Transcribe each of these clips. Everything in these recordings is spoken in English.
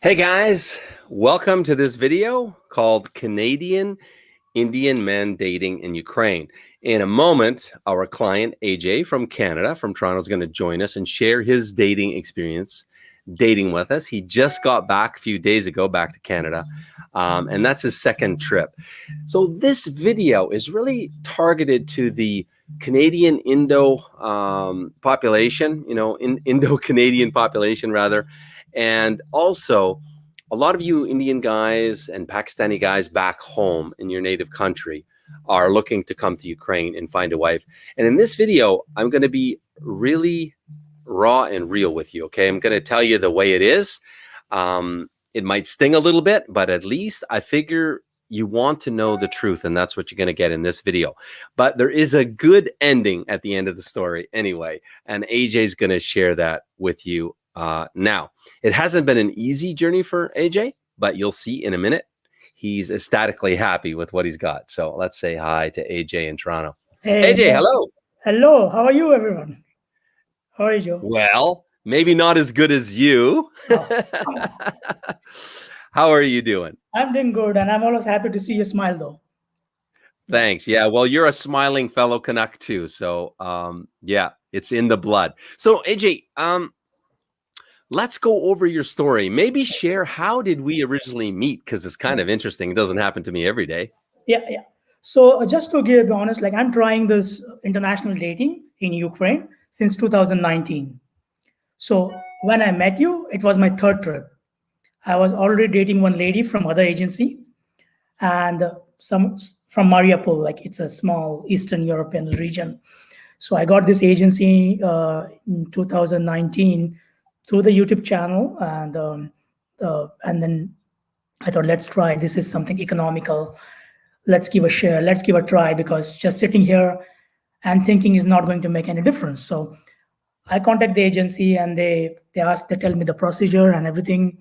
Hey guys, welcome to this video called Canadian Indian Men Dating in Ukraine. In a moment, our client AJ from Canada, from Toronto, is going to join us and share his dating experience dating with us. He just got back a few days ago, back to Canada, and that's his second trip. So this video is really targeted to the Canadian Indo population, Indo-Canadian population rather. And also, a lot of you Indian guys and Pakistani guys back home in your native country are looking to come to Ukraine and find a wife. And in this video, I'm going to be really raw and real with you, okay? I'm going to tell you the way it is. It might sting a little bit, but at least I figure you want to know the truth, and that's what you're going to get in this video. But there is a good ending at the end of the story anyway, and AJ's going to share that with you now. It hasn't been an easy journey for AJ, but you'll see in a minute. He's ecstatically happy with what he's got. So let's say hi to AJ in Toronto. Hey, AJ, hello. Hello. How are you, everyone? How are you, Joe? Well, maybe not as good as you. How are you doing? I'm doing good, and I'm always happy to see you smile, though. Thanks. Yeah, well, you're a smiling fellow Canuck too. So yeah, it's in the blood. So AJ, let's go over your story. Maybe share, how did we originally meet? Because it's kind of interesting. It doesn't happen to me every day. Yeah. So just to be honest, like I'm trying this international dating in Ukraine since 2019. So when I met you, it was my third trip. I was already dating one lady from other agency and some from Mariupol, like it's a small Eastern European region. So I got this agency in 2019 through the YouTube channel, and then I thought, let's try. This is something economical. Let's give a share. Let's give a try, because just sitting here and thinking is not going to make any difference. So I contact the agency, and they tell me the procedure and everything.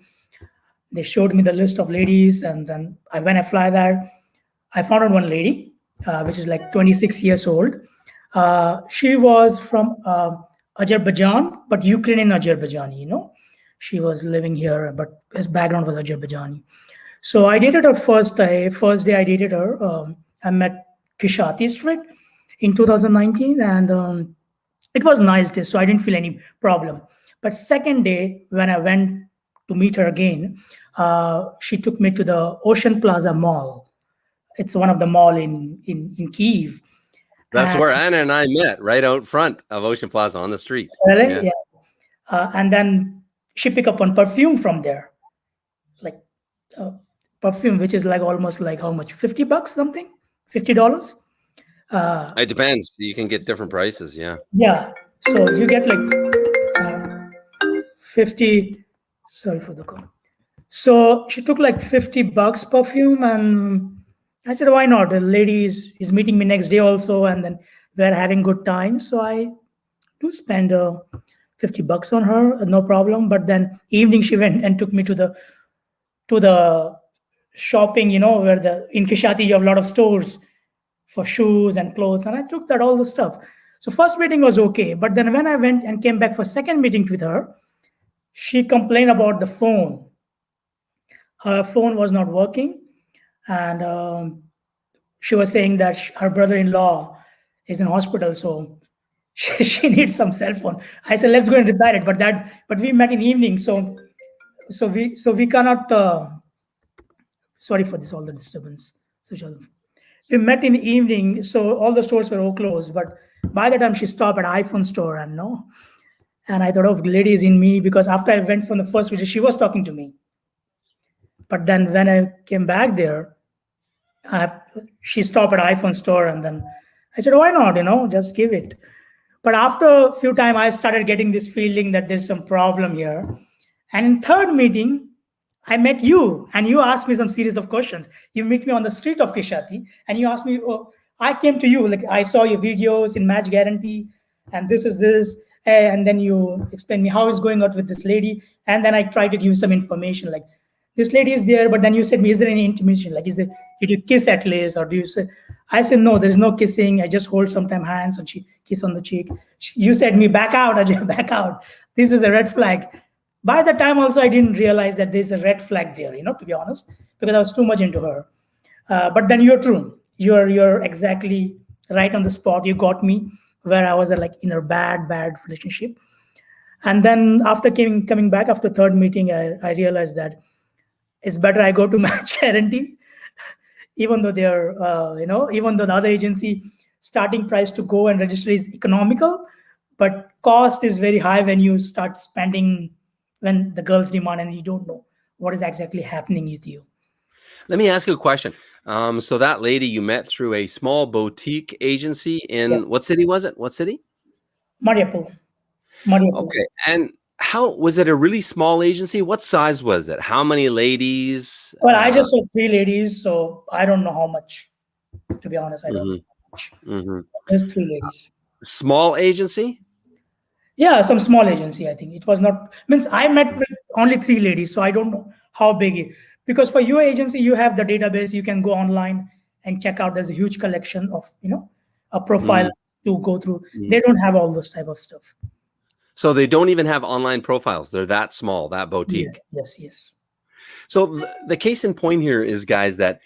They showed me the list of ladies, and then when I fly there, I found out one lady, which is like 26 years old. She was from Azerbaijan, but Ukrainian Azerbaijani, She was living here, but his background was Azerbaijani. So I dated her first day I dated her. I met Kishati Street in 2019, and it was a nice day, so I didn't feel any problem. But second day, when I went to meet her again, she took me to the Ocean Plaza Mall. It's one of the mall in Kyiv. That's where Anna and I met, right out front of Ocean Plaza on the street. Really? Yeah. And then she picked up one perfume from there, like perfume, which is like almost like how much? $50 something? $50? It depends. You can get different prices. Yeah. Yeah. So you get like 50. Sorry for the call. So she took like $50 perfume, and I said, why not? The lady is meeting me next day also, and then we're having good time. So I do spend $50 on her, no problem. But then evening she went and took me to the shopping, where in Kishati you have a lot of stores for shoes and clothes, and I took all the stuff. So first meeting was okay, but then when I went and came back for second meeting with her, she complained about the phone. Her phone was not working, and she was saying that her brother-in-law is in hospital, so she needs some cell phone. I said, let's go and repair it. But we met in evening, so we cannot. Sorry for this, all the disturbance. We met in the evening, so all the stores were all closed. But by the time she stopped at iPhone store, and I thought, oh, the lady is in me, because after I went from the first visit, she was talking to me. But then when I came back there, she stopped at iPhone store, and then I said, why not, just give it. But after a few times, I started getting this feeling that there's some problem here. And in third meeting, I met you, and you asked me some series of questions. You meet me on the street of Kishati, and you asked me, I came to you, like I saw your videos in Match Guarantee, and this is this. And then you explained me how it's going out with this lady. And then I tried to give you some information, like this lady is there, but then you said me, is there any intimation? Like, did you kiss at least, or do you say? I said, no, there's no kissing. I just hold sometimes hands, and she kiss on the cheek. You said me, back out, Ajay, back out. This is a red flag. By the time also, I didn't realize that there's a red flag there, to be honest, because I was too much into her. But then you're true. You're exactly right on the spot. You got me where I was like in a bad relationship. And then after coming back after third meeting, I realized that it's better I go to match guarantee, even though they're, even though the other agency starting price to go and register is economical, but cost is very high when you start spending, when the girls demand and you don't know what is exactly happening with you. Let me ask you a question. So that lady you met through a small boutique agency in what city was it? What city? Mariupol. Okay. And how was it a really small agency? What size was it? How many ladies? Well, I just saw 3 ladies, so I don't know how much. To be honest, I don't know how much. There's 3 ladies. Small agency? Yeah, some small agency, I think. It was not, means I met with only 3 ladies, so I don't know how big it, because for your agency, you have the database, you can go online and check out. There's a huge collection of, a profile to go through. They don't have all this type of stuff. So they don't even have online profiles. They're that small, that boutique. Yes. So the case in point here is, guys, that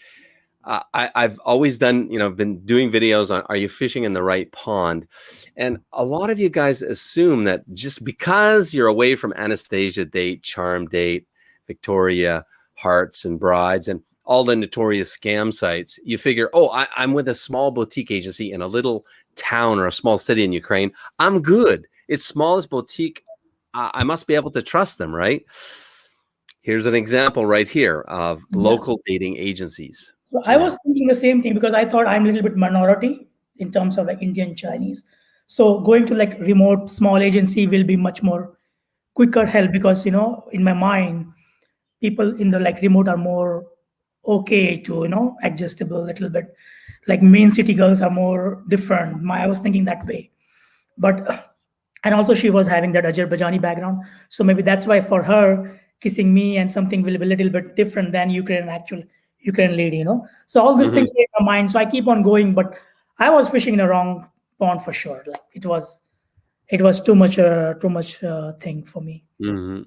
I've always done, been doing videos on, are you fishing in the right pond? And a lot of you guys assume that just because you're away from Anastasia Date, Charm Date, Victoria, Hearts and Brides, and all the notorious scam sites, you figure, oh, I'm with a small boutique agency in a little town or a small city in Ukraine. I'm good. It's smallest boutique. I must be able to trust them, right? Here's an example right here of local dating agencies. So I was thinking the same thing, because I thought I'm a little bit minority in terms of like Indian Chinese. So going to like remote small agency will be much more quicker help, because, in my mind, people in the like remote are more okay to, adjustable a little bit. Like main city girls are more different. I was thinking that way. But and also she was having that Azerbaijani background, so maybe that's why for her kissing me and something will be a little bit different than Ukrainian lady. So all these things in my mind. So I keep on going, but I was fishing in the wrong pond for sure. Like it was too much thing for me. Yeah,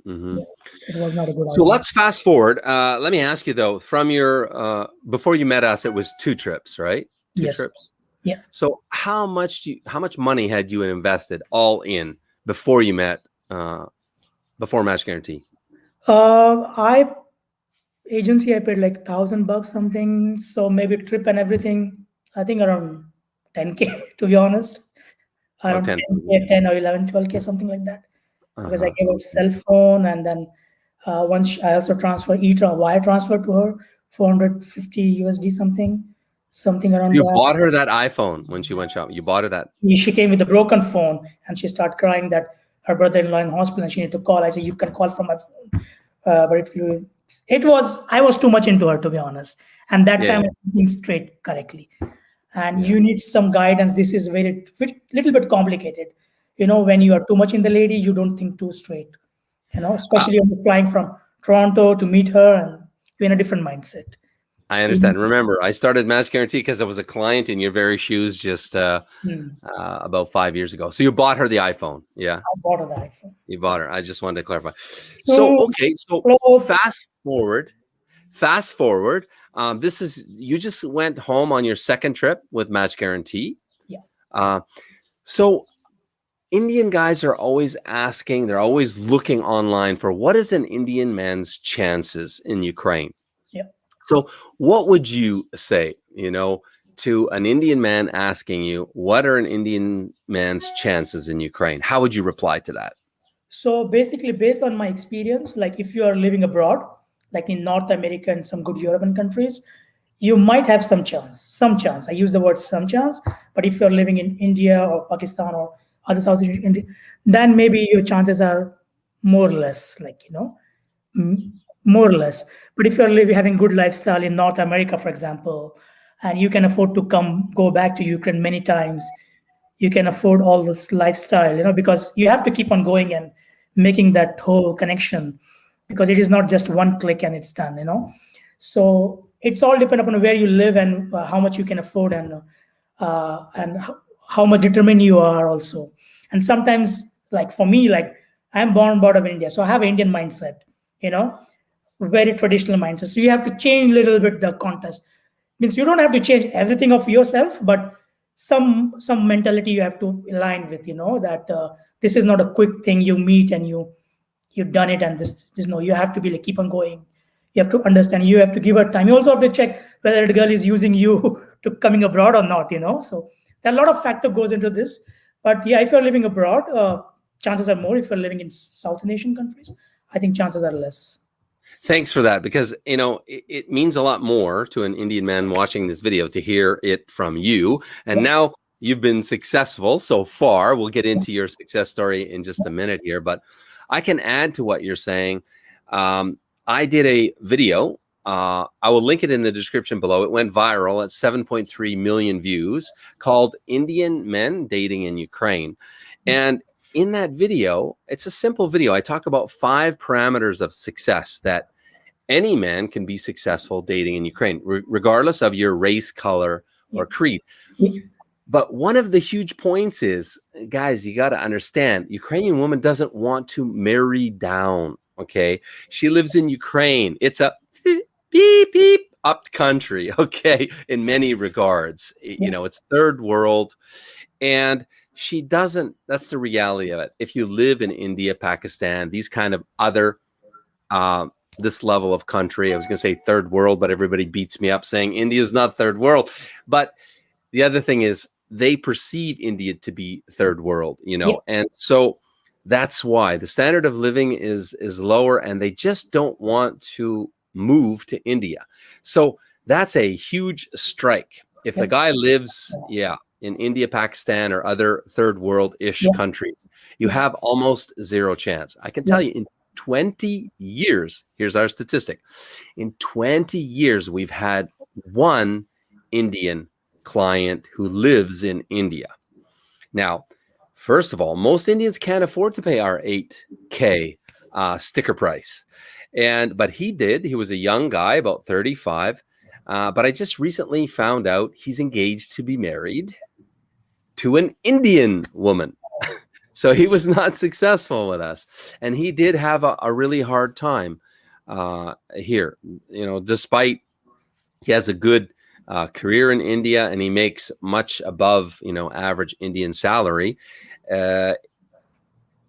it was not a good idea. So let's fast forward. Let me ask you though, from your before you met us, it was 2 trips, right? 2 Yes. trips. Yeah. So how much money had you invested all in before you met before Match Guarantee? Agency I paid like $1,000 something. So maybe trip and everything, I think around 10K to be honest. Around 10K, 10 or 11, 12K, something like that. Because I gave her cell phone, and then once I also transferred wire transfer to her, 450 USD something around you that. Bought her that iPhone when she went shopping. You bought her that. She came with a broken phone, and she started crying that her brother-in-law in hospital and she needed to call. I said, you can call from my phone. But I was too much into her, to be honest. And that time I was thinking straight correctly. And you need some guidance. This is little bit complicated. When you are too much in the lady, you don't think too straight. Especially when you're flying from Toronto to meet her, and you're in a different mindset. I understand. Remember, I started Match Guarantee because I was a client in your very shoes just about 5 years ago. So you bought her the iPhone, yeah? I bought her the iPhone. You bought her. I just wanted to clarify. So okay, so fast forward. You just went home on your second trip with Match Guarantee. Yeah. So Indian guys are always asking, they're always looking online for what is an Indian man's chances in Ukraine. Yeah. So what would you say, to an Indian man asking you, what are an Indian man's chances in Ukraine? How would you reply to that? So basically, based on my experience, like if you are living abroad, like in North America and some good European countries, you might have some chance. I use the word some chance, but if you're living in India or Pakistan or other South Asian India, then maybe your chances are more or less, more or less. But if you're having good lifestyle in North America, for example, and you can afford to go back to Ukraine many times, you can afford all this lifestyle, because you have to keep on going and making that whole connection, because it is not just one click and it's done, So it's all depend upon where you live and how much you can afford, and how much determined you are also. And sometimes, like for me, like I'm born and brought up in India, so I have an Indian mindset, you know, very traditional mindset. So you have to change a little bit the context. Means you don't have to change everything of yourself, but some mentality you have to align with, you know, that this is not a quick thing you meet and you've done it, and this no, you have to be like keep on going. You have to understand, you have to give her time. You also have to check whether the girl is using you to coming abroad or not, you know. So there are a lot of factor goes into this. But yeah, if you're living abroad, chances are more. If you're living in South Asian countries, I think chances are less. Thanks for that, because you know it means a lot more to an Indian man watching this video to hear it from you. And now you've been successful so far. We'll get into your success story in just a minute here, but I can add to what you're saying. I did a video. I will link it in the description below. It went viral at 7.3 million views, called Indian Men Dating in Ukraine. And in that video, it's a simple video. I talk about 5 parameters of success that any man can be successful dating in Ukraine, regardless of your race, color, or creed. But one of the huge points is, guys, you got to understand, Ukrainian woman doesn't want to marry down, okay? She lives in Ukraine. It's a beep, beep, up country, okay, in many regards. You know, it's third world. And she doesn't, that's the reality of it. If you live in India, Pakistan, these kind of other, this level of country, I was going to say third world, but everybody beats me up saying India is not third world. But the other thing is, they perceive India to be third world, you know, and so that's why the standard of living is lower, and they just don't want to move to India. So that's a huge strike. If the guy lives, in India, Pakistan, or other third world-ish countries, you have almost zero chance. I can tell you, in 20 years, here's our statistic. In 20 years, we've had one Indian client who lives in India. Now, first of all, most Indians can't afford to pay our $8K sticker price. But he did. He was a young guy, about 35. But I just recently found out he's engaged to be married to an Indian woman. So he was not successful with us. And he did have a really hard time here, you know, despite he has a good career in India and he makes much above, you know, average Indian salary.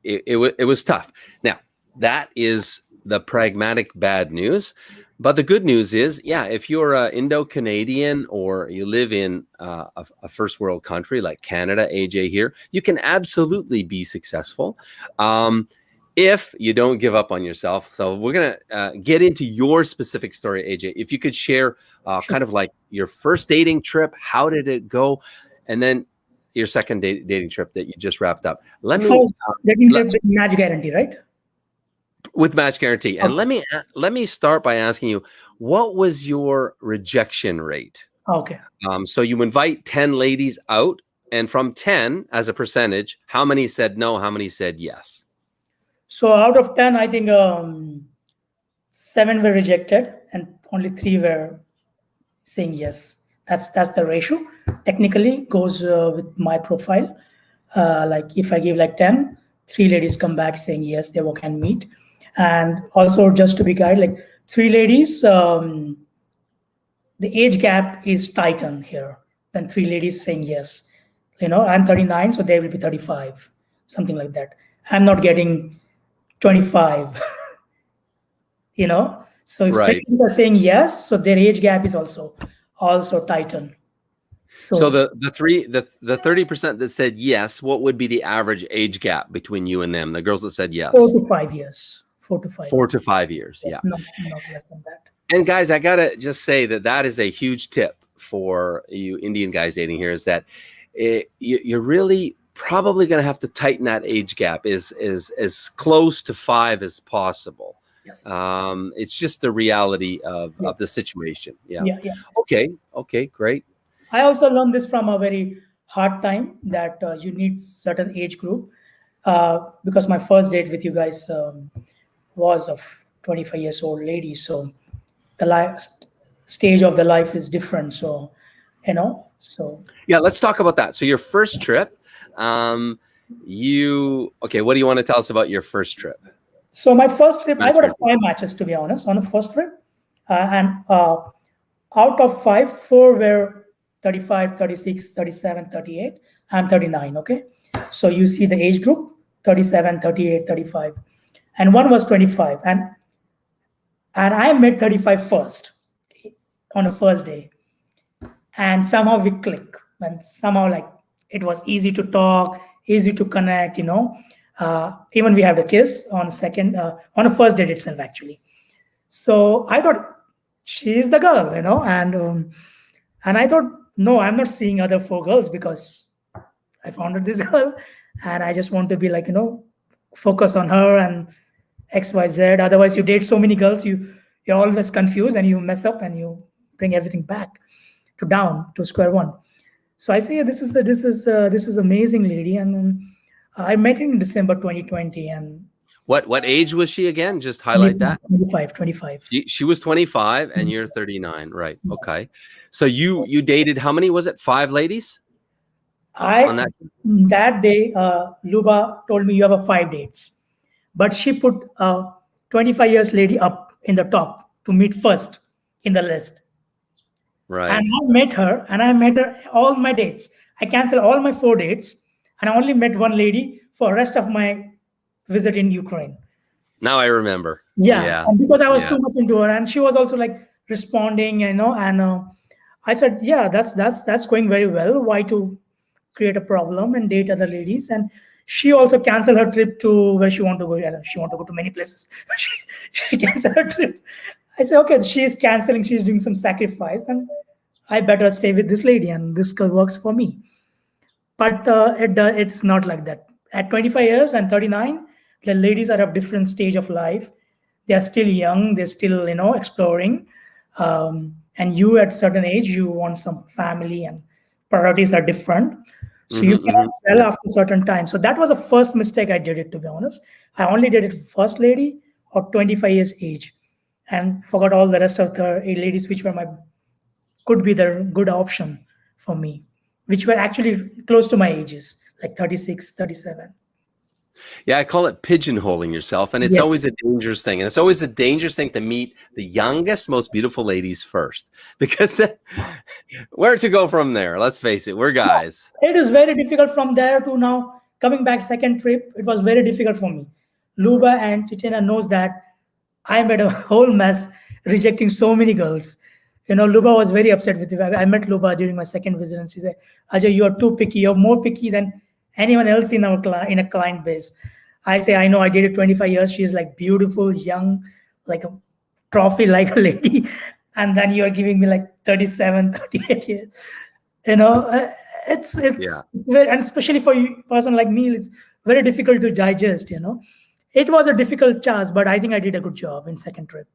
It was tough. Now, that is the pragmatic bad news. But the good news is, if you're Indo-Canadian or you live in a first world country like Canada, AJ here, you can absolutely be successful if you don't give up on yourself. So we're going to get into your specific story, AJ. If you could share kind of like your first dating trip, how did it go? And then your second dating trip that you just wrapped up. Dating trip with match guarantee, right? With match guarantee. And let me start by asking you, what was your rejection rate? Okay. So you invite 10 ladies out, and from 10 as a percentage, how many said no, how many said yes? So out of 10, I think 7 were rejected and only 3 were saying yes. That's the ratio. Technically goes with my profile. Like if I give like 10, 3 ladies come back saying yes, they can meet. And also, just to be guide, like 3 ladies, the age gap is tightened here. Then 3 ladies saying yes. You know, I'm 39, so they will be 35, something like that. I'm not getting 25. You know, so if 3 ladies are saying yes, so their age gap is also tightened. So the 30% that said yes, what would be the average age gap between you and them? The girls that said yes, 4 to 5 years. 4 to 5 years. Yes, not less than that. And guys, I gotta just say that is a huge tip for you Indian guys dating here, is that you're really probably gonna have to tighten that age gap is as close to 5 as possible. Yes. It's just the reality of the situation. Yeah. Okay, great. I also learned this from a very hard time, that you need certain age group, because my first date with you guys was of 25 years old lady. So the stage of the life is different. So, you know, so. Yeah, let's talk about that. So your first trip, Okay, what do you want to tell us about your first trip? So my first trip, I got Matchmaking. 5 matches, to be honest, on the first trip. And out of 5, 4 were 35, 36, 37, 38. I'm 39, okay? So you see the age group, 37, 38, 35. And one was 25. And I met 35 first on the first day. And somehow we click. And somehow like it was easy to talk, easy to connect, even we had a kiss on the first date itself, actually. So I thought she's the girl, and I thought, no, I'm not seeing other 4 girls because I found this girl, and I just want to be like, focus on her and XYZ. Otherwise, you date so many girls, you're always confused and you mess up and you bring everything back to square one. So I say, yeah, this is amazing lady, and I met her in December 2020, and What age was she again? Just highlight that. 25. She was 25 and you're 39, right? Okay. So you dated, how many was it? 5 ladies? On That day, Luba told me you have 5 dates, but she put 25 years lady up in the top to meet first in the list. Right. And I met her all my dates. I canceled all my 4 dates, and I only met one lady for the rest of my visit in Ukraine. Now I remember. Yeah. And because I was too much into her, and she was also like responding, and I said, yeah, that's going very well. Why to create a problem and date other ladies? And she also canceled her trip to where she wanted to go. She wanted to go to many places. she canceled her trip. I said, okay, she's canceling. She's doing some sacrifice, and I better stay with this lady, and this girl works for me. But it's not like that. At 25 years and 39, the ladies are of different stage of life. They are still young. They're still, exploring. And you at certain age, you want some family, and priorities are different. So you cannot tell after a certain time. So that was the first mistake I did it, to be honest. I only did it first lady of 25 years age, and forgot all the rest of the ladies which could be the good option for me, which were actually close to my ages, like 36, 37. Yeah, I call it pigeonholing yourself, and it's always a dangerous thing. And it's always a dangerous thing to meet the youngest, most beautiful ladies first, because then where to go from there? Let's face it, we're guys. It is very difficult from there to now coming back second trip. It was very difficult for me. Luba and Titina knows that I made a whole mess rejecting so many girls. Luba was very upset with me. I met Luba during my second visit, and she said, Ajay, you are too picky. You're more picky than anyone else in a client base. I say, I know, I dated 25 years. She's like beautiful, young, like a trophy like a lady. And then you're giving me like 37, 38 years. It's very, and especially for a person like me, it's very difficult to digest, It was a difficult task, but I think I did a good job in second trip.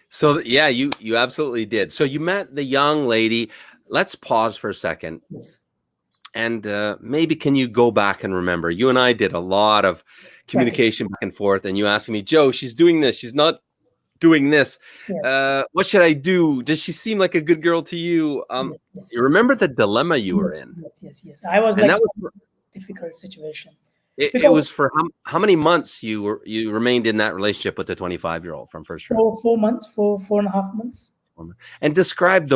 So yeah, you absolutely did. So you met the young lady. Let's pause for a second. Yes. And maybe can you go back and remember? You and I did a lot of communication back and forth, and you asking me, Joe, she's doing this, she's not doing this. Yes. What should I do? Does she seem like a good girl to you? You remember the dilemma you were in? Yes. I was, and like, that was a difficult situation. It was for how many months you remained in that relationship with the 25-year-old from first trip? 4 months, 4.5 months. And describe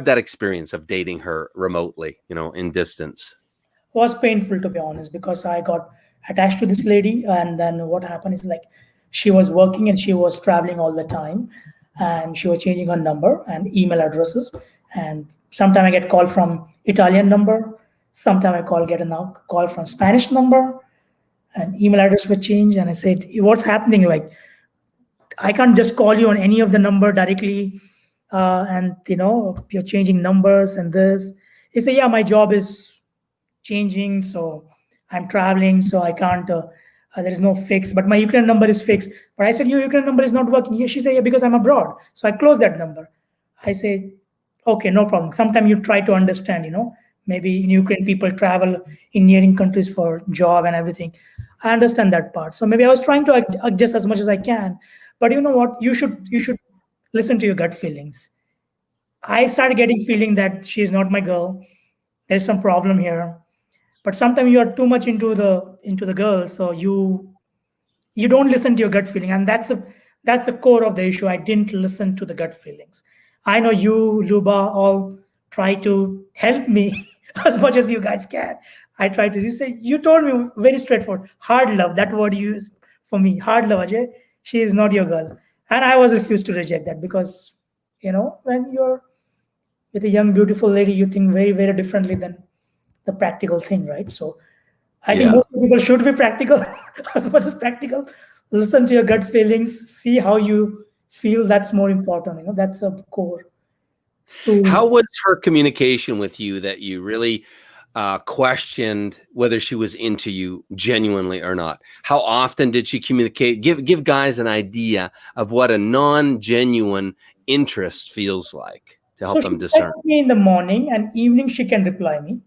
that experience of dating her remotely, in distance. It was painful, to be honest, because I got attached to this lady, and then what happened is like she was working and she was traveling all the time, and she was changing her number and email addresses, and sometimes I get call from Italian number, sometimes I get a call from Spanish number, and email address would change. And I said, what's happening? Like, I can't just call you on any of the number directly. And you're changing numbers and this. He said, yeah, my job is changing, so I'm traveling, so I can't, there is no fix, but my Ukrainian number is fixed. But I said, your Ukrainian number is not working. Yeah, she said, yeah, because I'm abroad. So I closed that number. I say, okay, no problem. Sometimes you try to understand, maybe in Ukraine, people travel in neighboring countries for job and everything. I understand that part. So maybe I was trying to adjust as much as I can. But you know what? You should listen to your gut feelings. I started getting feeling that she's not my girl. there's some problem here. But sometimes you are too much into the girls, so you don't listen to your gut feeling, and that's the core of the issue. I didn't listen to the gut feelings. I know you, Luba, all try to help me as much as you guys can. I try to. You told me very straightforward, hard love. That word you use for me, hard love, Ajay. She is not your girl, and I was refused to reject that because when you're with a young beautiful lady, you think very very differently than the practical thing, right? So I think Yeah. most people should be practical as much as practical. Listen to your gut feelings, see how you feel. That's more important. That's a core to. How was her communication with you that you really questioned whether she was into you genuinely or not? How often did she communicate? Give guys an idea of what a non-genuine interest feels like to So help she them discern. texts me in the morning and evening she can reply me,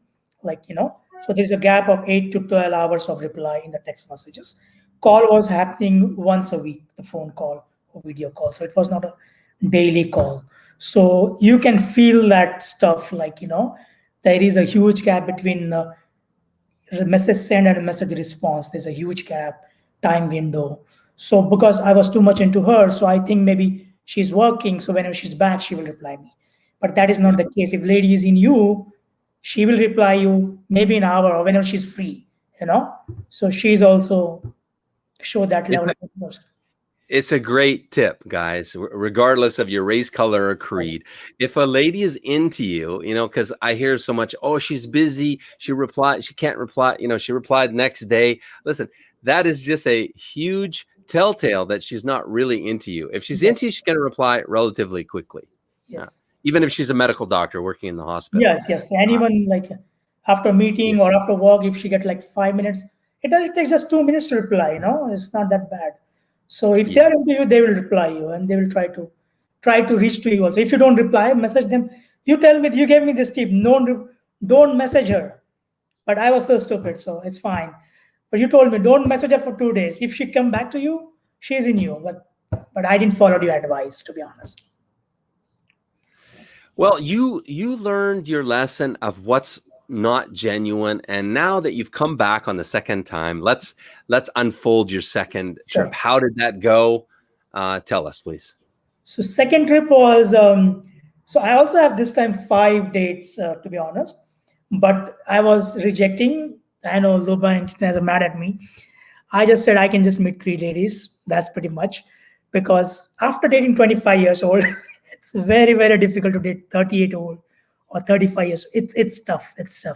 So there's a gap of 8 to 12 hours of reply in the text messages. Call was happening once a week, the phone call or video call. So it was not a daily call. So you can feel that stuff, there is a huge gap between message send and message response. There's a huge gap, time window. So because I was too much into her, so I think maybe she's working, so whenever she's back she will reply me. But that is not the case. If lady is in you, she will reply you maybe an hour or whenever she's free. So she's also show that level of interest. It's a great tip, guys, regardless of your race, color, or creed. If a lady is into you, because I hear so much, oh, she's busy, she can't reply, she replied next day. Listen, that is just a huge telltale that she's not really into you. If she's into you, she's going to reply relatively quickly. Yes. Even if she's a medical doctor working in the hospital. Yes. Anyone after a meeting or after work, if she get 5 minutes, it takes just 2 minutes to reply. It's not that bad. So if they're into you, they will reply you and they will try to reach to you also. If you don't reply, message them. You tell me, you gave me this tip. Don't message her. But I was so stupid, so it's fine. But you told me don't message her for 2 days. If she come back to you, she's in you. But I didn't follow your advice, to be honest. Well, you learned your lesson of what's not genuine, and now that you've come back on the second time, let's unfold your second trip. How did that go? Tell us, please. So second trip was so I also have this time 5 dates, to be honest, but I was rejecting. I know Luba and Tina are mad at me. I just said I can just meet 3 ladies. That's pretty much, because after dating 25 years old, it's very very difficult to date 38 old or 35 years. It's tough. So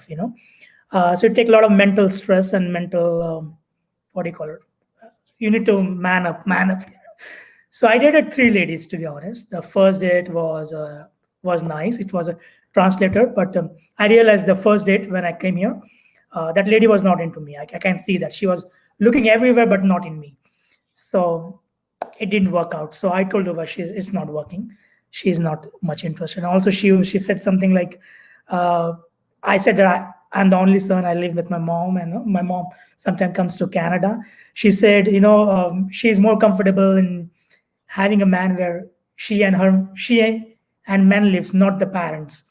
it takes a lot of mental stress and mental what do you call it? You need to man up. So I dated 3 ladies, to be honest. The first date was nice. It was a translator, but I realized the first date when I came here, that lady was not into me. I can see that she was looking everywhere, but not in me. So it didn't work out. So I told her it's not working. She's not much interested. And also she said something like, I said that I'm the only son. I live with my mom, and my mom sometimes comes to Canada. She said, she's more comfortable in having a man where she and men lives, not the parents.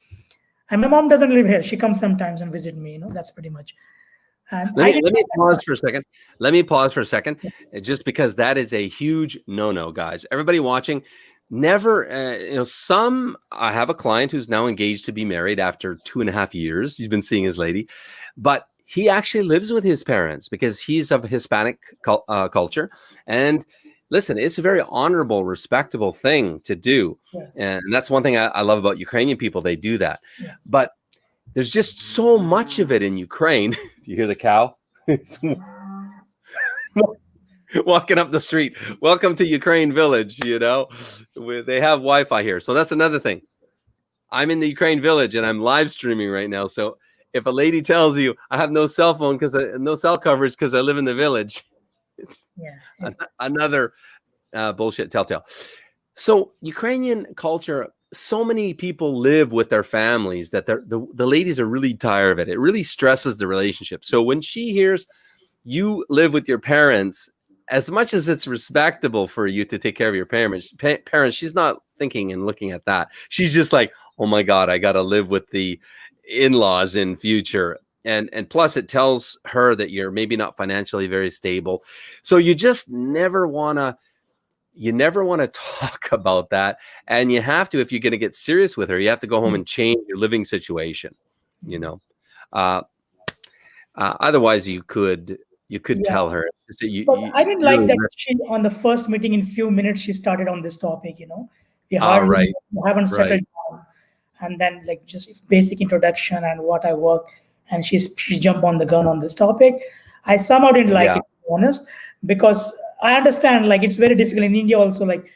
And my mom doesn't live here. She comes sometimes and visit me. That's pretty much. And let me pause for a second. Let me pause for a second, just because that is a huge no-no, guys. Everybody watching, never, I have a client who's now engaged to be married after 2.5 years. He's been seeing his lady, but he actually lives with his parents because he's of Hispanic culture. And listen, it's a very honorable, respectable thing to do. Yeah. And that's one thing I love about Ukrainian people. They do that. Yeah. But there's just so much of it in Ukraine. You hear the cow? Walking up the street. Welcome to Ukraine Village, They have Wi-Fi here. So that's another thing. I'm in the Ukraine Village and I'm live streaming right now. So if a lady tells you I have no cell phone no cell coverage because I live in the village, it's another bullshit telltale. So Ukrainian culture, so many people live with their families that the ladies are really tired of it. It really stresses the relationship. So when she hears you live with your parents, as much as it's respectable for you to take care of your parents, she's not thinking and looking at that. She's just like, oh my God, I got to live with the in-laws in future. And plus it tells her that you're maybe not financially very stable. So you just never want to talk about that. And you have to, if you're going to get serious with her, you have to go home and change your living situation, you know. Otherwise you could tell her. So But I didn't like really that she, on the first meeting, in few minutes, she started on this topic, We all hardly right. haven't settled Right. down. And then like just basic introduction and what I work. And she jumped on the gun on this topic. I somehow didn't like Yeah. it, to be honest, because I understand like it's very difficult in India also, like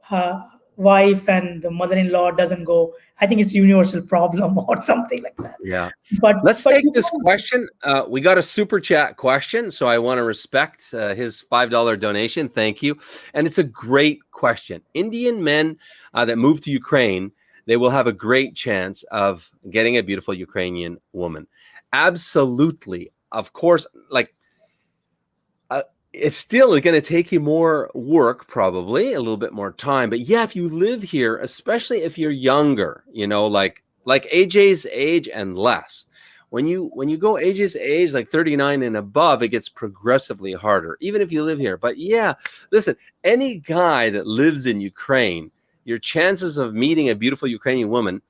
her wife and the mother-in-law doesn't go. I think it's a universal problem or something like that. Yeah. But Let's take this question. We got a super chat question, so I want to respect his $5 donation. Thank you. And it's a great question. Indian men that move to Ukraine, they will have a great chance of getting a beautiful Ukrainian woman. Absolutely. Of course, like it's still going to take you more work, probably a little bit more time. But yeah, if you live here, especially if you're younger, like AJ's age and less, when you go AJ's age, like 39 and above, it gets progressively harder, even if you live here. But yeah, listen, any guy that lives in Ukraine, your chances of meeting a beautiful Ukrainian woman,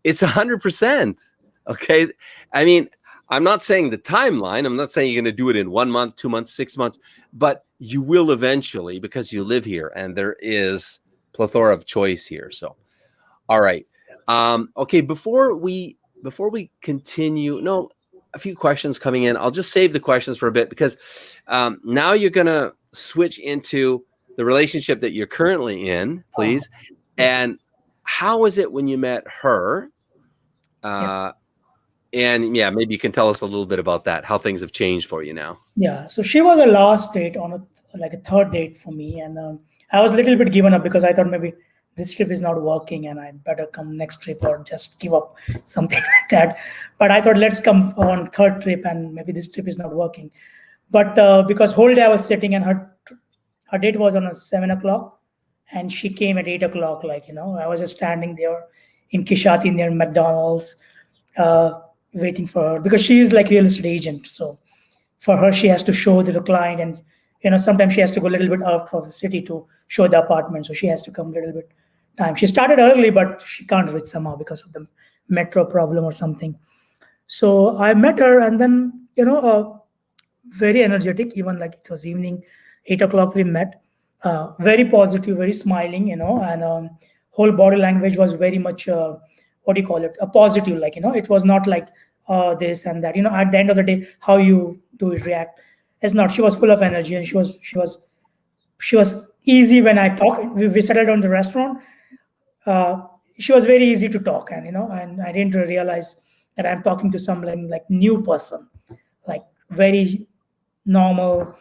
it's 100%. Okay. I mean, I'm not saying the timeline. I'm not saying you're going to do it in 1 month, 2 months, 6 months, but you will eventually because you live here and there is plethora of choice here. So, all right. Okay. Before we continue, no, a few questions coming in. I'll just save the questions for a bit because now you're going to switch into the relationship that you're currently in, please. And how was it when you met her? And yeah, maybe you can tell us a little bit about that, how things have changed for you now. Yeah, so she was a last date on a third date for me, and I was a little bit given up because I thought maybe this trip is not working and I better come next trip or just give up, something like that. But I thought let's come on third trip and maybe this trip is not working. But because whole day I was sitting and her date was on a 7 o'clock and she came at 8 o'clock. I was just standing there in Kishati near McDonald's, waiting for her because she is like real estate agent. So for her, she has to show to the client, and sometimes she has to go a little bit out of the city to show the apartment. So she has to come a little bit time. She started early, but she can't reach somehow because of the metro problem or something. So I met her, and then very energetic. Even like it was evening, 8 o'clock we met. Very positive, very smiling, and whole body language was very much what do you call it? A positive, it was not like this and that. At the end of the day, how you do it react. It's not. She was full of energy, and she was easy when I talk. We settled on the restaurant. She was very easy to talk, and I didn't realize that I'm talking to someone like new person, like very normal,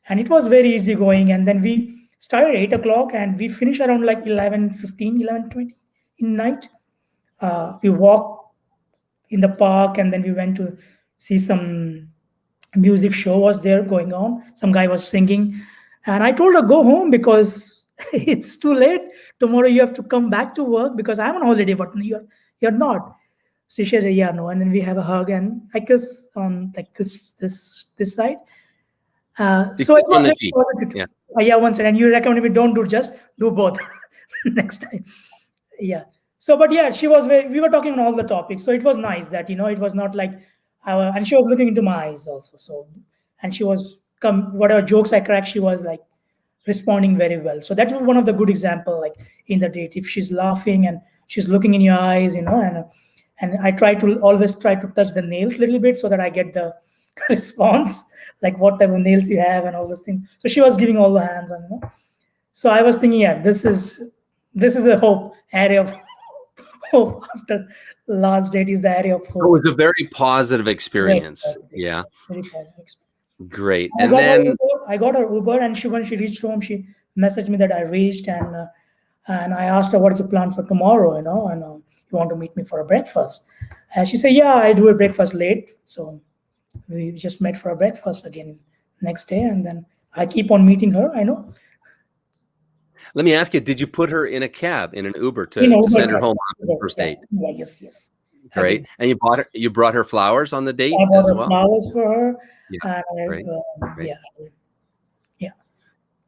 and it was very easy going. And then we started at 8 o'clock, and we finished around like 11:15, 11:20 in night. We walked in the park, and then we went to see some music show was there going on. Some guy was singing, and I told her go home because it's too late. Tomorrow you have to come back to work because I'm on holiday, but you're not. So she said, yeah, no. And then we have a hug and I kiss on like this side. So it was very positive. Yeah. Yeah, one side. And you recommended me don't do both next time. Yeah. So, but yeah, we were talking on all the topics. So it was nice that, it was not like, and she was looking into my eyes also. So, and she was, whatever jokes I cracked, she was like responding very well. So that was one of the good example, like in the date, if she's laughing and she's looking in your eyes, and I always try to touch the nails a little bit so that I get the response, like what type of nails you have and all those things. So she was giving all the hands on, So I was thinking, yeah, this is a area of hope after last date is the area of hope. It was a very positive experience. Yeah. Very positive experience. Great. And then I got her Uber, and when she reached home, she messaged me that I reached, and I asked her what's the plan for tomorrow, and you want to meet me for a breakfast? And she said, yeah, I do a breakfast late, so we just met for a breakfast again next day, and then I keep on meeting her. I know. Let me ask you, did you put her in a cab, in an Uber to send her home on the first date? Yeah, yes. Great. And you brought her flowers on the date I bought as her well? flowers for her, Yeah. and Great. Great. yeah.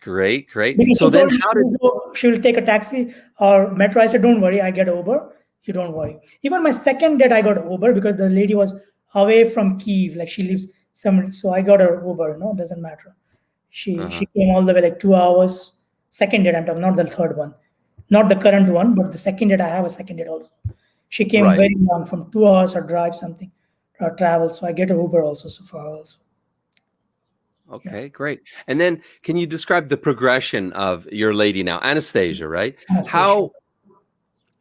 Great. Because So she then told me she will take a taxi or metro. I said, don't worry, I get Uber. You don't worry. Even my second date, I got Uber because the lady was away from Kyiv. Like she lives somewhere. So I got her Uber, it doesn't matter. She came all the way like 2 hours. Second date, I'm talking, not the third one. Not the current one, but the second date, I have a second date also. She came Right. very long, from 2 hours or drive something, or travel. So I get an Uber also, so for her also. Okay, great. And then can you describe the progression of your lady now, Anastasia, right? Anastasia.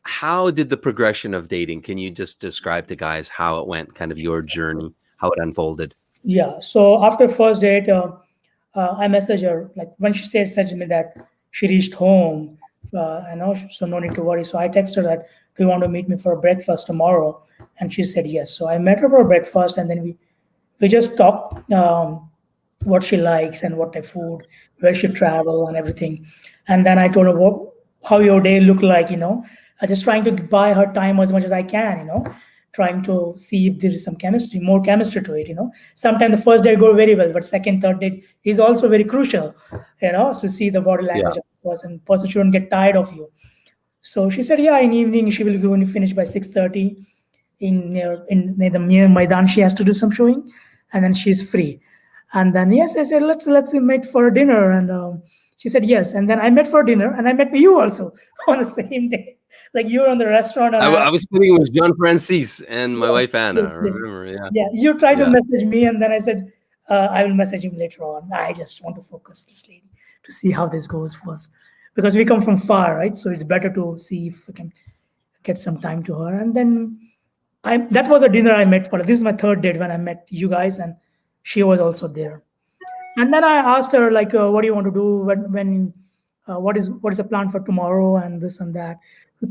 How did the progression of dating? Can you just describe to guys how it went, kind of your journey, how it unfolded? Yeah. So after first date, I messaged her, like when she said to me that she reached home, so no need to worry. So I texted her that, do you want to meet me for breakfast tomorrow? And she said yes. So I met her for breakfast, and then we just talked what she likes and what type of food, where she travel and everything. And then I told her how your day look like, just trying to buy her time as much as I can, trying to see if there is some more chemistry to it, Sometimes the first date go very well, but second, third date is also very crucial, to see the body language of the person. Person shouldn't get tired of you. So she said, yeah, in evening she will go and finish by 6:30 near the Maidan. She has to do some showing, and then she's free. And then yes, I said let's meet for dinner, and she said yes. And then I met for dinner, and I met you also on the same day. Like you were on the restaurant. And I was sitting with Jean Francis and my wife Anna. yes, yes. Remember? Yeah. Yeah, you tried to Yeah. message me, and then I said I will message him later on. I just want to focus this lady to see how this goes first, because we come from far, right? So it's better to see if we can get some time to her. And then that was a dinner I met for her. This is my third date when I met you guys, and she was also there. And then I asked her like, what do you want to do when what is the plan for tomorrow and this and that.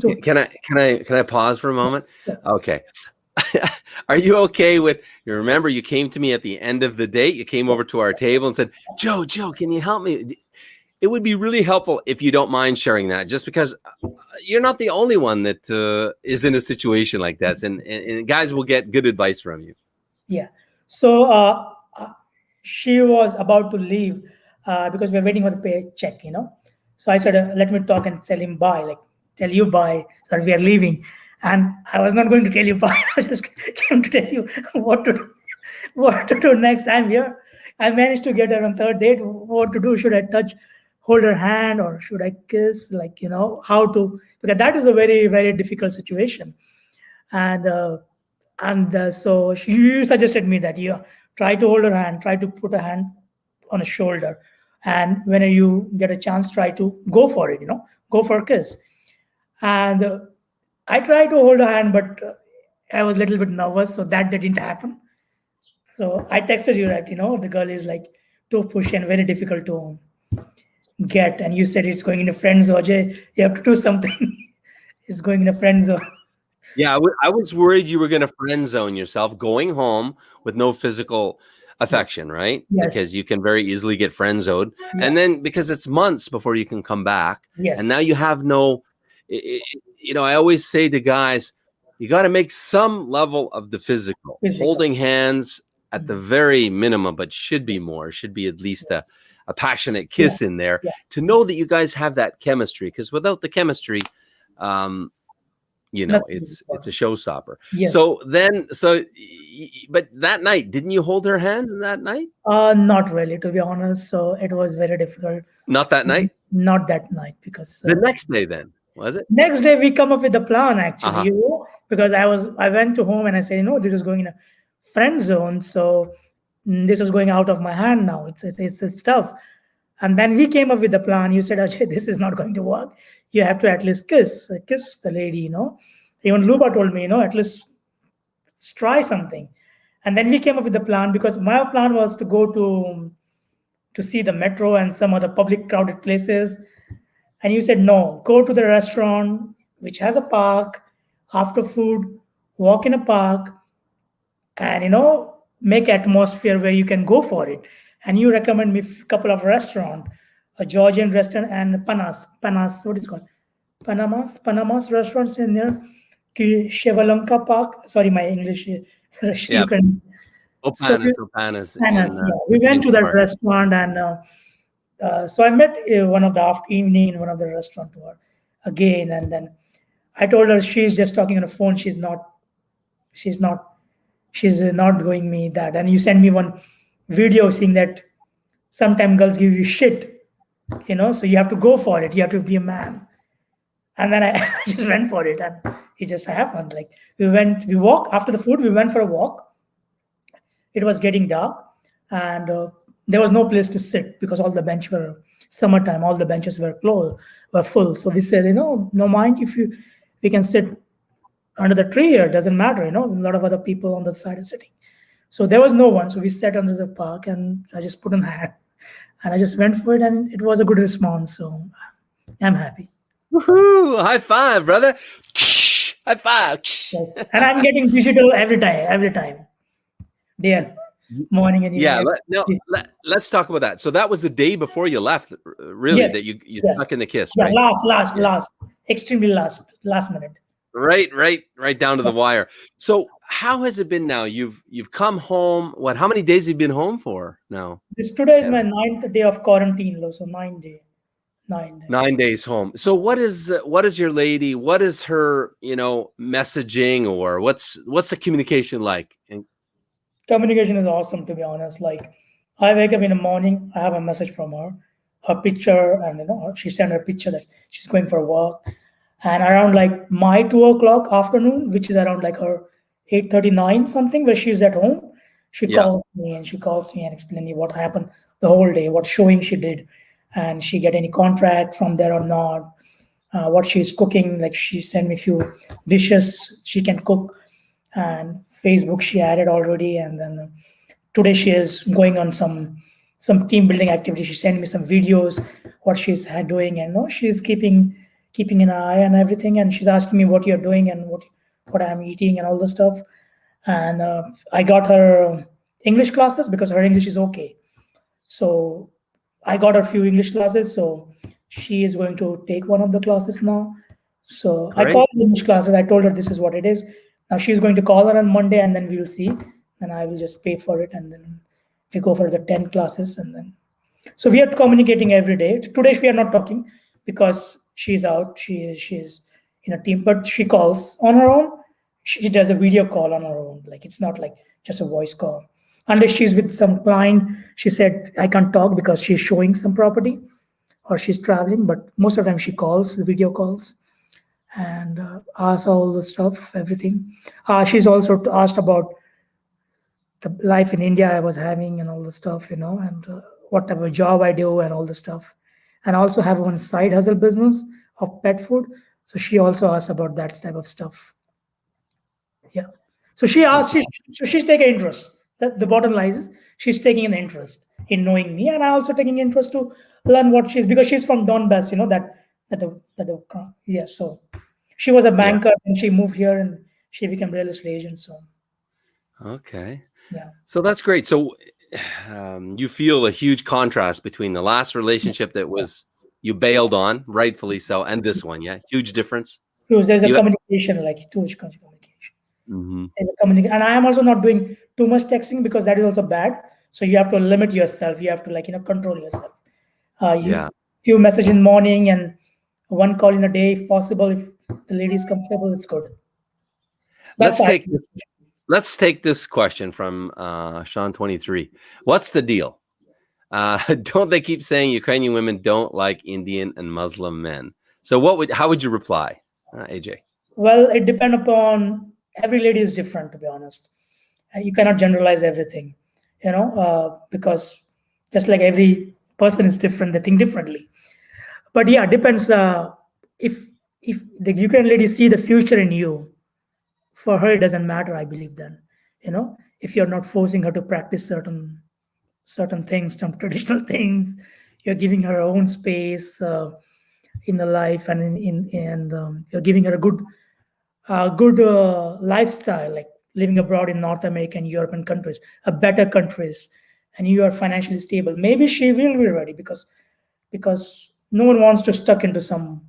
So, Can I pause for a moment? Okay. Are you okay with, you remember you came to me at the end of the date, you came over to our table and said, Joe, can you help me? It would be really helpful if you don't mind sharing that, just because you're not the only one that is in a situation like that. And guys will get good advice from you. Yeah. So she was about to leave because we're waiting for the paycheck, So I said, let me talk and tell him bye, like tell you bye, so we are leaving. And I was not going to tell you bye. I just came to tell you what to do next time here. I managed to get her on third date. What to do? Should I hold her hand, or should I kiss? Like, how to, because that is a very, very difficult situation. And so she suggested me that you try to hold her hand, try to put a hand on a shoulder, and when you get a chance, try to go for it, go for a kiss. And I tried to hold her hand, but I was a little bit nervous, so that didn't happen. So I texted you that, the girl is like too pushy and very difficult to get. And you said it's going in a friend zone. Ajay, you have to do something. It's going in a friend zone. Yeah, I was worried you were going to friend zone yourself going home with no physical affection, right? Yes. Because you can very easily get friend zoned. Yeah. And then because it's months before you can come back. Yes. And now you have no, I always say to guys, you got to make some level of the physical. Holding hands at the very minimum, but should be more, should be at least a passionate kiss in there to know that you guys have that chemistry. Because without the chemistry, it's a showstopper. Yes. But that night, didn't you hold her hands that night? Not really, to be honest. So it was very difficult. Not that night? Not that night, because the next day then, was it? Next day we come up with the plan actually, because I went to home and I said, this is going in a friend zone. So this is going out of my hand now. It's tough. And then we came up with the plan. You said, Ajay, this is not going to work. You have to at least kiss the lady, Even Luba told me, at least try something. And then we came up with the plan, because my plan was to go to see the metro and some other public crowded places. And you said, no, go to the restaurant, which has a park, after food, walk in a park, and, make atmosphere where you can go for it. And you recommend me a couple of restaurants, a Georgian restaurant and Panas, what is it called? Panama's restaurants in there. Shevalanka Park. Sorry, my English, Yeah. you can. So Opanas Anna's, in yeah. We went James to that Park. restaurant, and so I met one of the after evening in one of the restaurant to her again, and then I told her she's just talking on the phone. She's not, she's not going me that. And you send me one video saying that sometimes girls give you shit, so you have to go for it. You have to be a man. And then I I just went for it, and it just happened. Like we walked after the food. We went for a walk. It was getting dark, and there was no place to sit because all the bench were summertime. All the benches were closed, were full. So we said, no mind if we can sit under the tree here. Doesn't matter. A lot of other people on the side are sitting. So there was no one. So we sat under the park, and I just put on hand, and I just went for it, and it was a good response. So I'm happy. Woohoo! High five, brother. High five. Yes. And I'm getting digital every time. Day and morning and Yeah, evening. let's talk about that. So that was the day before you left, really, Yes. that you Yes. stuck in the kiss, Yeah, right? last, extremely last minute. Right down to the wire. So how has it been now? You've come home. How many days have you been home for now? Today is my 9th day of quarantine, though. So 9 days. 9 days. 9 days home. So what is your lady? What is her, messaging, or what's the communication like? And Communication is awesome, to be honest. Like, I wake up in the morning, I have a message from her picture, and she sent her picture that she's going for a walk. And around like my 2 o'clock afternoon, which is around like her 8:39 something, where she's at home, she calls me and explains me what happened the whole day, what showing she did, and she get any contract from there or not, what she's cooking. Like, she sent me few dishes she can cook, and Facebook she added already. And then today she is going on some team building activity. She sent me some videos what she's doing, and she's keeping an eye on everything. And she's asking me what you're doing and what I'm eating and all the stuff. And I got her English classes because her English is okay. So I got her few English classes. So she is going to take one of the classes now. So I Great. called the English classes. I told her this is what it is. Now she's going to call her on Monday, and then we'll see. And I will just pay for it, and then we go for the 10 classes. And then so we are communicating every day. Today we are not talking because she's out. She's in a team, but she calls on her own. She does a video call on her own. Like, it's not like just a voice call. Unless she's with some client, she said I can't talk because she's showing some property or she's traveling. But most of the time she calls, the video calls, and asks all the stuff, everything. She's also asked about the life in India I was having and all the stuff, and what type of job I do and all the stuff. And I also have one side hustle business of pet food. So she also asked about that type of stuff. Yeah. So she asked, she's taking interest. The bottom line is she's taking an interest in knowing me, and I also taking interest to learn what she's, because she's from Donbass, yeah. So she was a banker and she moved here and she became real estate agent. So okay. yeah. So that's great. So you feel a huge contrast between the last relationship that was you bailed on, rightfully so, and this one. Yeah, huge difference. Because there's a communication, like huge communication. Mm-hmm. And I am also not doing too much texting because that is also bad. So you have to limit yourself. You have to control yourself. Few message in morning and one call in a day if possible. If the lady is comfortable, it's good. Let's take this question from Sean 23. What's the deal? Don't they keep saying Ukrainian women don't like Indian and Muslim men? So how would you reply, AJ? Well, it depends upon, every lady is different, to be honest. You cannot generalize everything, because just like every person is different, they think differently. But yeah, it depends. If the Ukrainian lady see the future in you, for her it doesn't matter, I believe. Then if you're not forcing her to practice certain things, some traditional things, you're giving her own space in the life, and you're giving her a good lifestyle, like living abroad in North America and European countries, a better countries, and you are financially stable, maybe she will be ready, because no one wants to stuck into some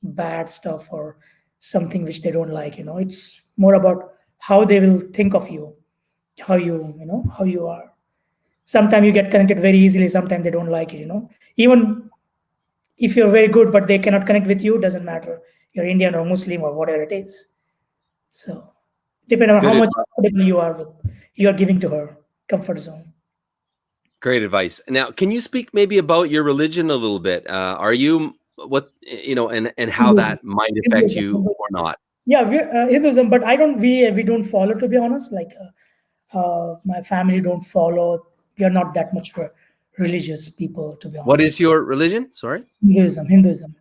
bad stuff or something which they don't like. It's more about how they will think of you, how you are. Sometimes you get connected very easily, sometimes they don't like it. Even if you're very good but they cannot connect with you, doesn't matter, you're Indian or Muslim or whatever it is. So depending on how Good much advice. comfortable you are giving to her, comfort zone. Great advice. Now, can you speak maybe about your religion a little bit? Are you what and how Hinduism. that might affect Hinduism. you or not? Yeah, we're Hinduism, but I don't we don't follow, to be honest. Like my family don't follow. We are not that much for religious people, to be What honest. is your religion? Sorry, Hinduism.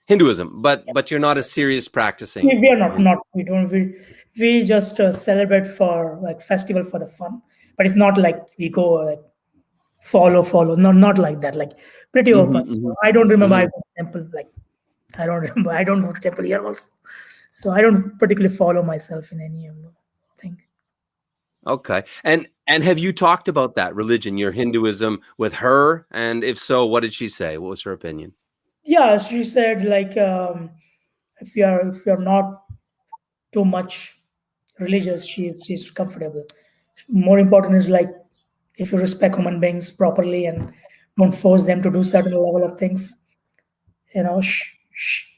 Hinduism. But you're not a serious practicing. We are not we don't we just celebrate for like festival for the fun, but it's not like we go like follow, not like that, like pretty open. So I don't remember I go to temple, like I don't remember, I don't go to temple here also, so I don't particularly follow myself in any thing. Okay. And have you talked about that religion, your Hinduism, with her? And if so, what did she say? What was her opinion? Yeah, she said like if you're not too much religious, she's comfortable. More important is like if you respect human beings properly and don't force them to do certain level of things,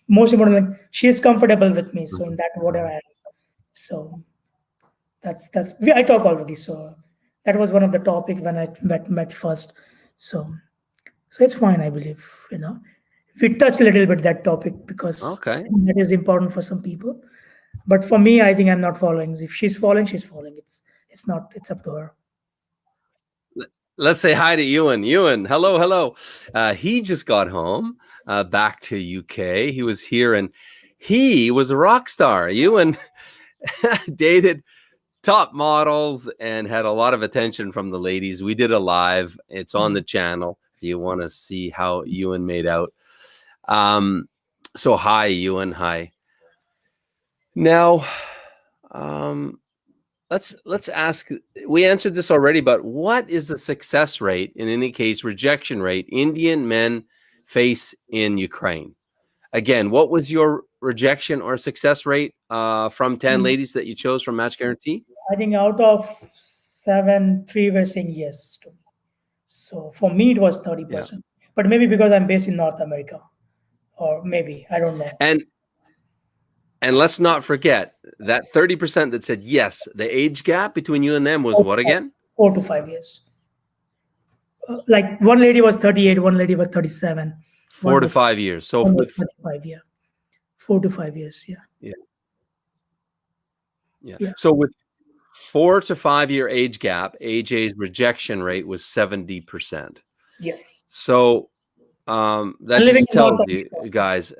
most important, like, she is comfortable with me, so in that whatever I am. So I talk already, so that was one of the topic when I met first. So it's fine, I believe. We touch a little bit that topic because Okay. that is important for some people. But for me, I think I'm not following. If she's following, she's following. It's not. It's up to her. Let's say hi to Ewan. Ewan, hello. He just got home, back to UK. He was here and he was a rock star. Ewan dated top models and had a lot of attention from the ladies. We did a live. It's on the channel if you want to see how Ewan made out. So hi, Ewan. Hi. Now, let's ask. We answered this already, but what is the success rate, in any case, rejection rate, Indian men face in Ukraine? Again, what was your rejection or success rate from 10 ladies that you chose from Match Guarantee? I think out of 7, 3 were saying yes to me. So for me, it was 30%. But maybe because I'm based in North America, or maybe I don't know. And let's not forget that 30% that said yes, the age gap between you and them was what again? 4 to 5 years. Like one lady was 38, one lady was 37. 4 to 5 years. So with 35, yeah. 4 to 5 years, yeah. Yeah. So with 4 to 5 year age gap, AJ's rejection rate was 70%. Yes. So that just tells you guys.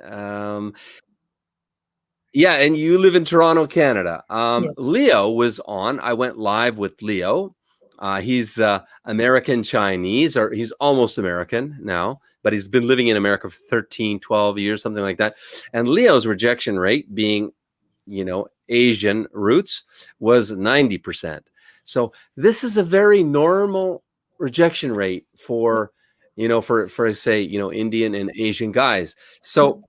Yeah, and you live in Toronto, Canada. Leo was on. I went live with Leo. He's American Chinese, or he's almost American now, but he's been living in America for 13, 12 years, something like that. And Leo's rejection rate, being, Asian roots, was 90%. So this is a very normal rejection rate for, for say, Indian and Asian guys. So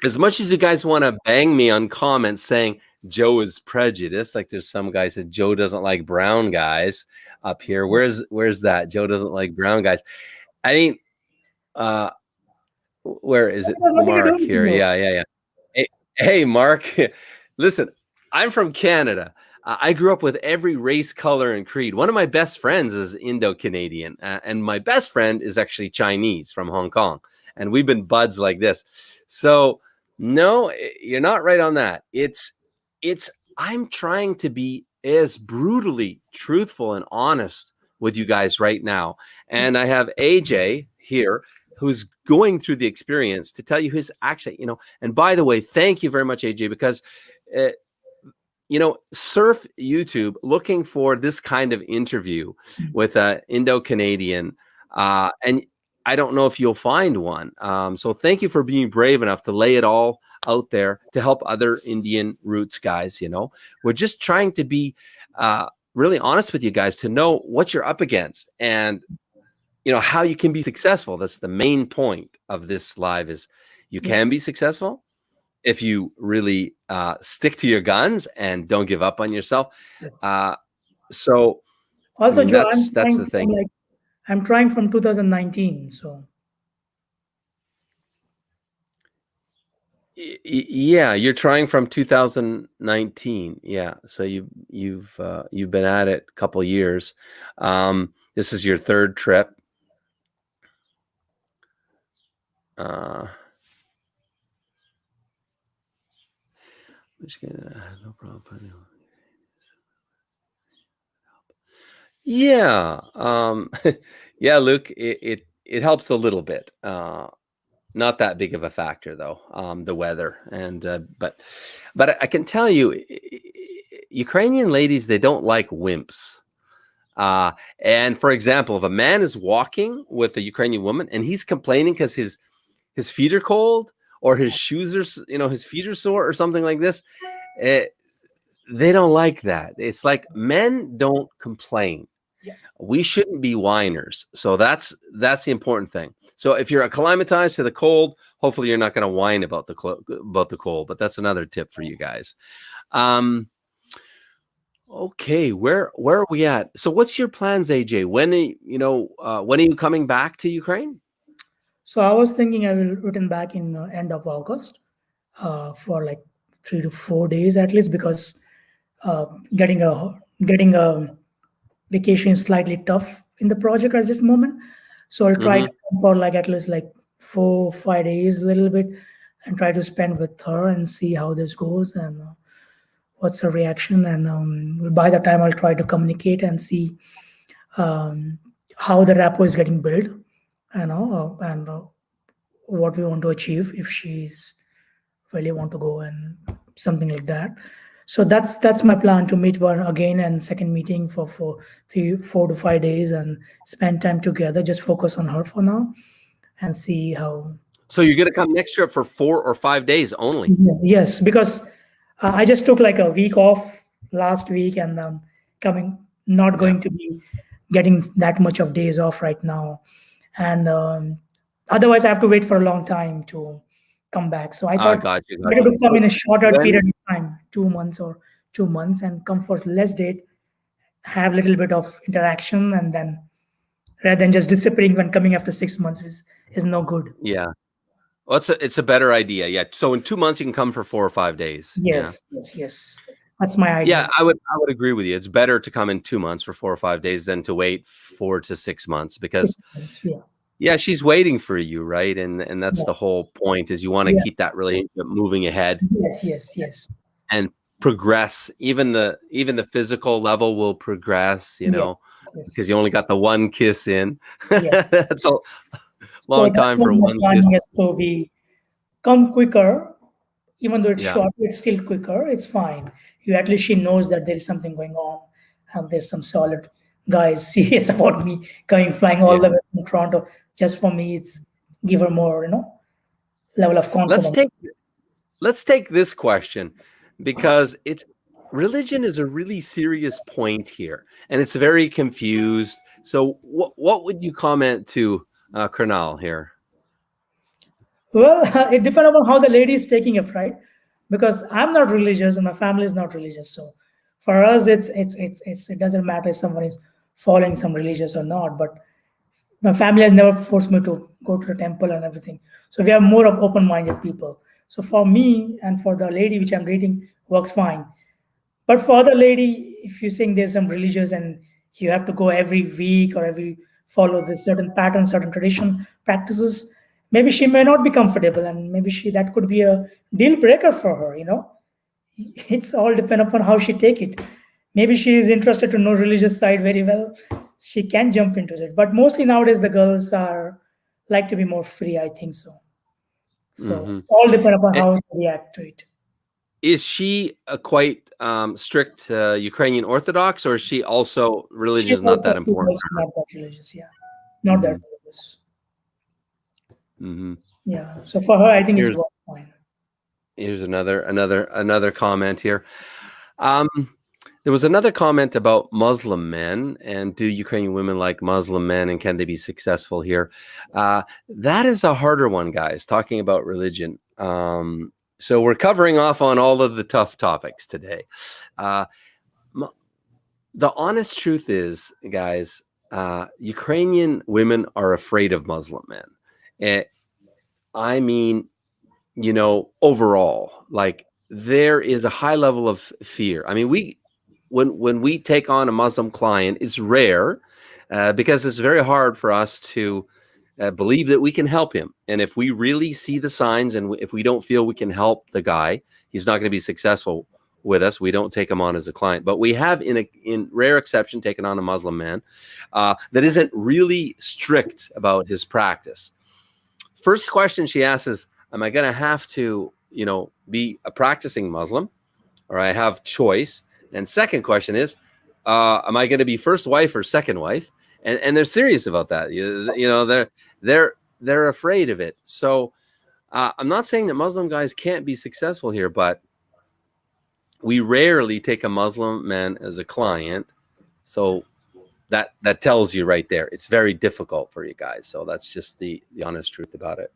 as much as you guys want to bang me on comments saying Joe is prejudiced, like there's some guys that Joe doesn't like brown guys up here. Where's that? Joe doesn't like brown guys. I mean, where is it? Mark here. Yeah. Hey, Mark, listen, I'm from Canada. I grew up with every race, color, and creed. One of my best friends is Indo-Canadian, and my best friend is actually Chinese from Hong Kong. And we've been buds like this. So no, you're not right on that. I'm trying to be as brutally truthful and honest with you guys right now. And I have AJ here who's going through the experience to tell you his actually, and by the way, thank you very much, AJ, because, surf YouTube looking for this kind of interview with an Indo-Canadian, and I don't know if you'll find one. So thank you for being brave enough to lay it all out there to help other Indian roots guys. We're just trying to be really honest with you guys to know what you're up against and, how you can be successful. That's the main point of this live, is you can be successful if you really stick to your guns and don't give up on yourself. Yes. So, I Also, mean, Joe, that's the thing. I'm trying from 2019. So Yeah, you're trying from 2019. Yeah, so you've been at it a couple years. This is your third trip. I'm just gonna no problem. Yeah, yeah, Luke. It helps a little bit. Not that big of a factor though. The weather and but I can tell you, Ukrainian ladies, they don't like wimps. And for example, if a man is walking with a Ukrainian woman and he's complaining because his feet are cold or his shoes are, his feet are sore or something like this, they don't like that. It's like men don't complain. yeah, We shouldn't be whiners. So that's the important thing. So if you're acclimatized to the cold, hopefully you're not going to whine about the cold. But that's another tip for you guys. Okay, where are we at? So what's your plans, AJ? When when are you coming back to Ukraine? so I was thinking I will return back in end of August for like 3 to 4 days at least, because uh, getting a vacation is slightly tough in the project at this moment. So I'll try to Mm-hmm. come for like at least like 4 5 days, a little bit, and try to spend with her and see how this goes and what's her reaction. And by the time I'll try to communicate and see um, how the rapport is getting built, and what we want to achieve if she's really want to go and something like that. So that's my plan, to meet her again and second meeting for 4 to 5 days and spend time together. Just focus on her for now and see how. So you're going to come next trip for 4 or 5 days only. Yes, because I just took like a week off last week, and not going to be getting that much of days off right now, and otherwise I have to wait for a long time to come back. So I thought Got you. better to come So in a shorter when period of time, 2 months or 2 months, and come for less date, have a little bit of interaction, and then rather than just disappearing when coming after 6 months is no good. Yeah. Well, it's a better idea. Yeah. So in 2 months you can come for 4 or 5 days. Yeah. Yes. That's my Yeah, idea. I would agree with you. It's better to come in 2 months for 4 or 5 days than to wait 4 to 6 months, because 6 months, yeah, she's waiting for you, right? And that's yeah, the whole point, is you want to yeah. keep that relationship moving ahead Yes. and progress. Even the physical level will progress, Yes, because yes, you only got the one kiss in. yes. That's a So long that's time what for my one kiss. planning is, to be come quicker, even though it's Yeah. short, it's still quicker. It's fine. You at least she knows that there is something going on, and there's some solid guys serious about me flying all Yeah. the way from Toronto just for me. It's give her more, level of Let's confidence. take this question, because religion is a really serious point here, and it's very confused. So what would you comment to Kernal here? Well, it depends upon how the lady is taking it, right? Because I'm not religious and my family is not religious. So for us, it doesn't matter if someone is following some religious or not. But my family has never forced me to go to the temple and everything. So we are more of open-minded people. So for me and for the lady which I'm dating, works fine. But for other lady, if you think there's some religious and you have to go every week or every follow this certain pattern, certain tradition practices, maybe she may not be comfortable, and maybe that could be a deal breaker for her. It's all depend upon how she take it. Maybe she is interested to know religious side very well. She can jump into it. But mostly nowadays the girls are like to be more free, I think so. So Hmm. all depend upon how they react to it. Is she a quite strict Ukrainian Orthodox, or is she also She's religious not also that important? not that religious, yeah. Not that Hmm. religious. Hmm. Yeah. So for her, I think it's Here's work fine. another comment here. Um, there was another comment about Muslim men, and do Ukrainian women like Muslim men, and can they be successful here? That is a harder one, guys, talking about religion. So we're covering off on all of the tough topics today. The honest truth is, guys, Ukrainian women are afraid of Muslim men. I mean, overall, like there is a high level of fear. I mean, when we take on a Muslim client, it's rare because it's very hard for us to believe that we can help him. And if we really see the signs and if we don't feel we can help the guy, he's not going to be successful with us. We don't take him on as a client. But we have, in rare exception, taken on a Muslim man that isn't really strict about his practice. First question she asks is, am I going to have to, be a practicing Muslim, or I have choice? And second question is, am I going to be first wife or second wife? And they're serious about that. They're afraid of it. So I'm not saying that Muslim guys can't be successful here, but we rarely take a Muslim man as a client. So that tells you right there, it's very difficult for you guys. So that's just the honest truth about it.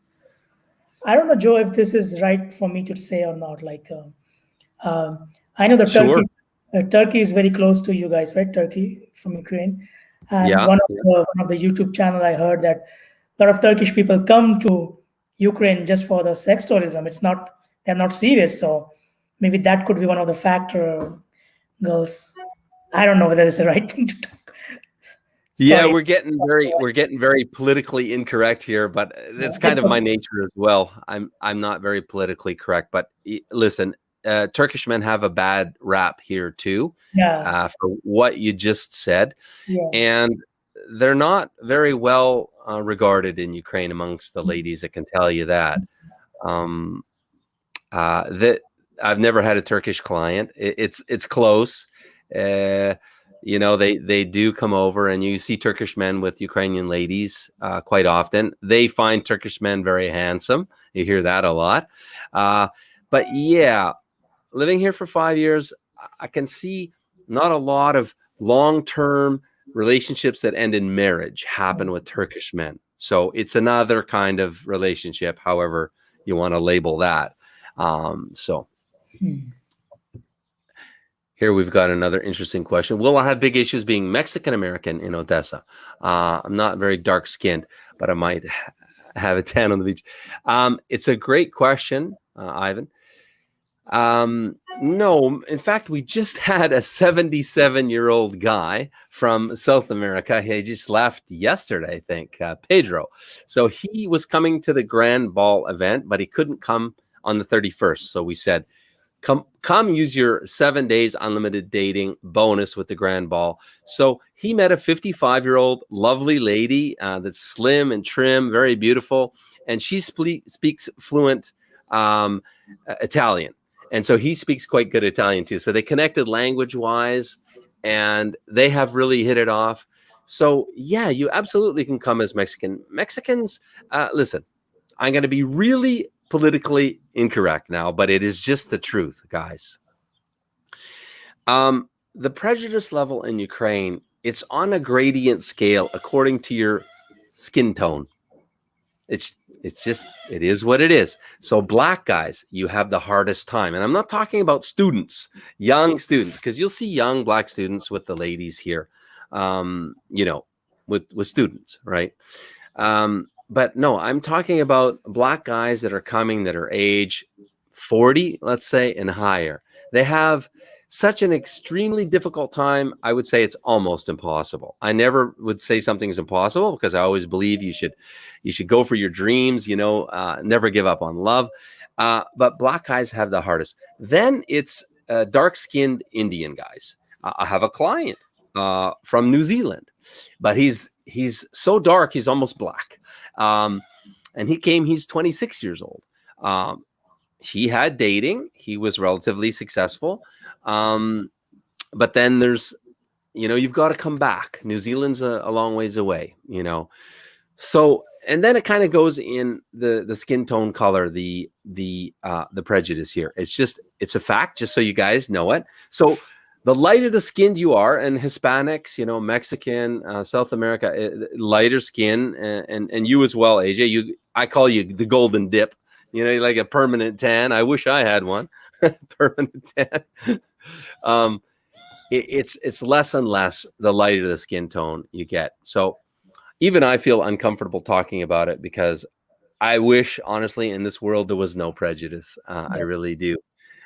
I don't know, Joe, if this is right for me to say or not. Like, I know that Sure. Turkey is very close to you guys, right? Turkey from Ukraine. And Yeah. one of the YouTube channel, I heard that a lot of Turkish people come to Ukraine just for the sex tourism. They're not serious. So maybe that could be one of the factor, girls. I don't know whether it's the right thing to talk. Yeah, Sorry. we're getting very politically incorrect here, but it's kind of my nature as well. I'm not very politically correct, but listen, Turkish men have a bad rap here too, for what you just said, and they're not very well regarded in Ukraine amongst the ladies. I can tell you that. That I've never had a Turkish client. It's close. They do come over, and you see Turkish men with Ukrainian ladies quite often. They find Turkish men very handsome. You hear that a lot. But yeah, living here for 5 years, I can see not a lot of long-term relationships that end in marriage happen with Turkish men. So it's another kind of relationship, however you want to label that. Here we've got another interesting question. Will I have big issues being Mexican-American in Odessa? I'm not very dark-skinned, but I might have a tan on the beach. It's a great question, Ivan. No, in fact, we just had a 77-year-old guy from South America. He just left yesterday, I think, Pedro. So he was coming to the Grand Ball event, but he couldn't come on the 31st. So we said, come use your 7 days unlimited dating bonus with the Grand Ball. So he met a 55-year-old lovely lady that's slim and trim, very beautiful, and she speaks fluent Italian. And so he speaks quite good Italian too. So they connected language-wise, and they have really hit it off. So yeah, you absolutely can come as Mexican. Mexicans, listen, I'm going to be really politically incorrect now, but it is just the truth, guys. The prejudice level in Ukraine, it's on a gradient scale according to your skin tone. It is what it is. So black guys, you have the hardest time. And I'm not talking about students, young students, because you'll see young black students with the ladies here, with students, right? But no, I'm talking about black guys that are coming that are age 40, let's say, and higher. They have such an extremely difficult time. I would say it's almost impossible. I never would say something's impossible because I always believe you should go for your dreams, never give up on love. But black guys have the hardest. Then it's dark-skinned Indian guys. I have a client from New Zealand, but he's so dark, he's almost black. And he's 26 years old. He had dating. He was relatively successful. But then there's, you've got to come back. New Zealand's a long ways away, So, and then it kind of goes in the skin tone color, the prejudice here. It's a fact, just so you guys know it. So the lighter the skinned you are, and Hispanics, Mexican, South America, lighter skin, and you as well, AJ, I call you the golden dip. like a permanent tan. I wish I had one. Permanent tan. It's less and less the lighter the skin tone you get. So even I feel uncomfortable talking about it, because I wish, honestly, in this world there was no prejudice. I really do.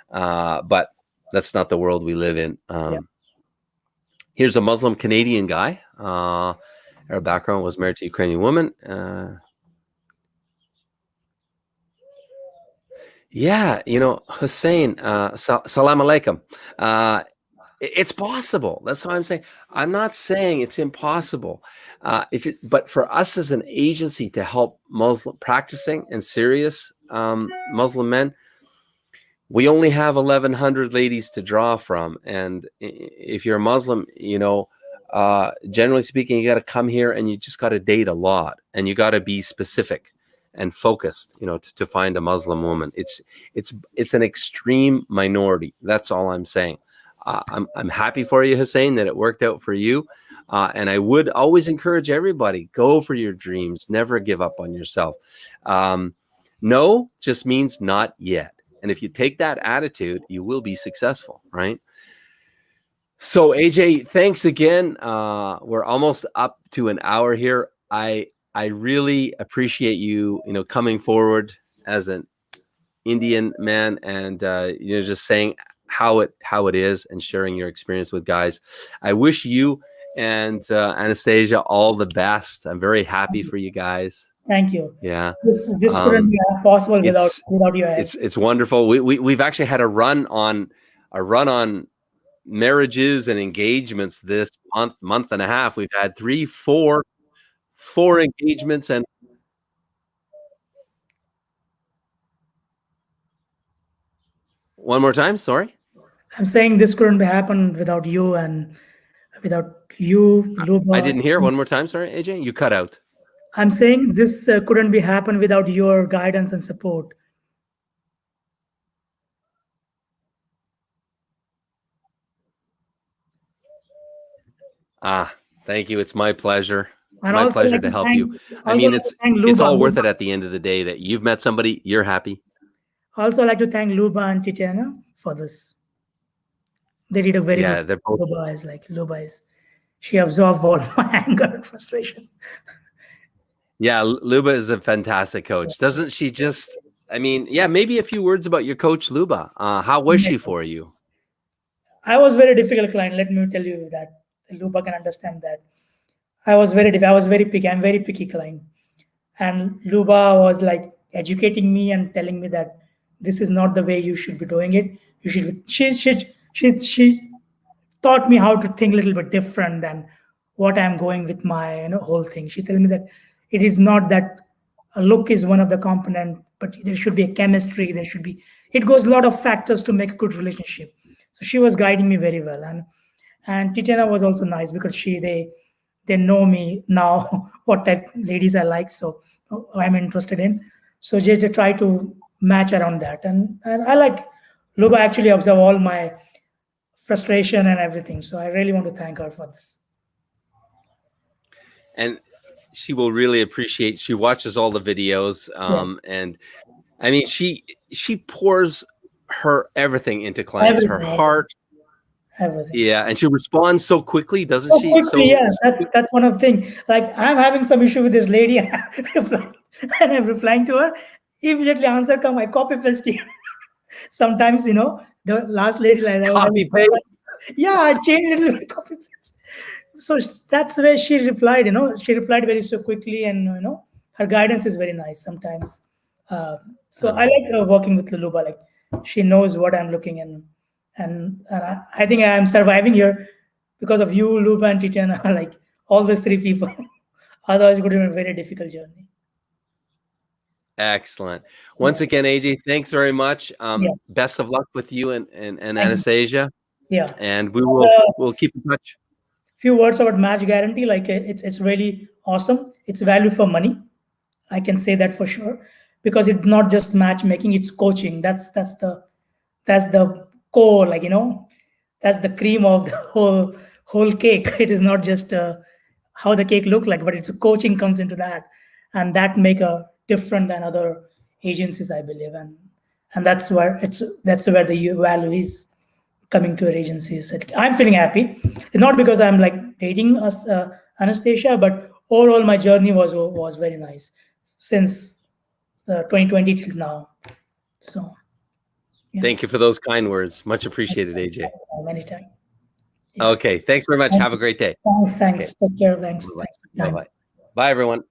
But that's not the world we live in. Here's a Muslim Canadian guy. Her background was married to a Ukrainian woman. Yeah, Hussein, salam alaikum. It's possible. That's what I'm saying. I'm not saying it's impossible. But for us as an agency to help Muslim practicing and serious Muslim men, we only have 1,100 ladies to draw from. And if you're a Muslim, generally speaking, you got to come here and you just got to date a lot, and you got to be specific and focused, to find a Muslim woman. It's an extreme minority. That's all I'm saying. I'm happy for you, Hussein, that it worked out for you. And I would always encourage everybody, go for your dreams. Never give up on yourself. No just means not yet. And if you take that attitude, you will be successful, right? So AJ, thanks again. We're almost up to an hour here. I really appreciate you, coming forward as an Indian man and, just saying how it is and sharing your experience with guys. I wish you and Anastasia all the best. I'm very happy for you guys. Thank you. Yeah. This couldn't be possible without your help. It's wonderful. We've actually had a run on marriages and engagements this month and a half. We've had four engagements. And one more time, sorry. I'm saying this couldn't happen without you and without you, Luba. I didn't hear. One more time, sorry, AJ. You cut out. I'm saying this couldn't be happen without your guidance and support. Thank you. It's my pleasure. And my pleasure to help you. I mean, it's all worth it at the end of the day that you've met somebody, you're happy. Also, I'd like to thank Luba and Tatiana for this. They did a very good. They're both. Luba is, she absorbed all my anger and frustration. Yeah, Luba is a fantastic coach. Doesn't she just, maybe a few words about your coach, Luba. How was she for you? I was very difficult client. Let me tell you that. Luba can understand that. I was very picky. I'm very picky client. And Luba was like educating me and telling me that this is not the way you should be doing it. You should, she taught me how to think a little bit different than what I'm going with my whole thing. She told me that it is not that a look is one of the component, but there should be a chemistry. It goes a lot of factors to make a good relationship. So she was guiding me very well. And Titiana was also nice because they know me now, what type of ladies I like. So I'm interested in. So they try to match around that. And I like Luba actually observe all my frustration and everything. So I really want to thank her for this. And she will really appreciate, she watches all the videos. And I mean, she pours her everything into clients, her heart. Everything. Yeah. And she responds so quickly, doesn't she? Quickly, that's one of the things. Like I'm having some issue with this lady and I'm replying to her. Immediately answer come, I copy paste it. Sometimes, the last lady like that. Copy paste. Yeah, I changed a little bit, copy paste. So that's where she replied, she replied very so quickly, and her guidance is very nice sometimes. So I like working with Luba. Like she knows what I'm looking and I think I'm surviving here because of you, Luba, and Titiana, like all those three people. Otherwise, it would have been a very difficult journey. Excellent. Once again, AJ, thanks very much. Best of luck with you and Anastasia. Yeah. And we'll keep in touch. Few words about match guarantee. Like it's really awesome. It's value for money. I can say that for sure, because it's not just matchmaking, it's coaching. That's the core, that's the cream of the whole cake. It is not just how the cake look like, but it's a coaching comes into that, and that make a different than other agencies, I believe, and that's where the value is coming to our agencies. I'm feeling happy. It's not because I'm like dating us, Anastasia, but overall my journey was very nice since 2020 till now. So yeah. Thank you for those kind words. Much appreciated, AJ. Anytime. Yeah. Okay, thanks very much. Have a great day. Thanks. Okay. Take care. Thanks. Bye-bye. Thanks for your time. Bye-bye. Bye, everyone.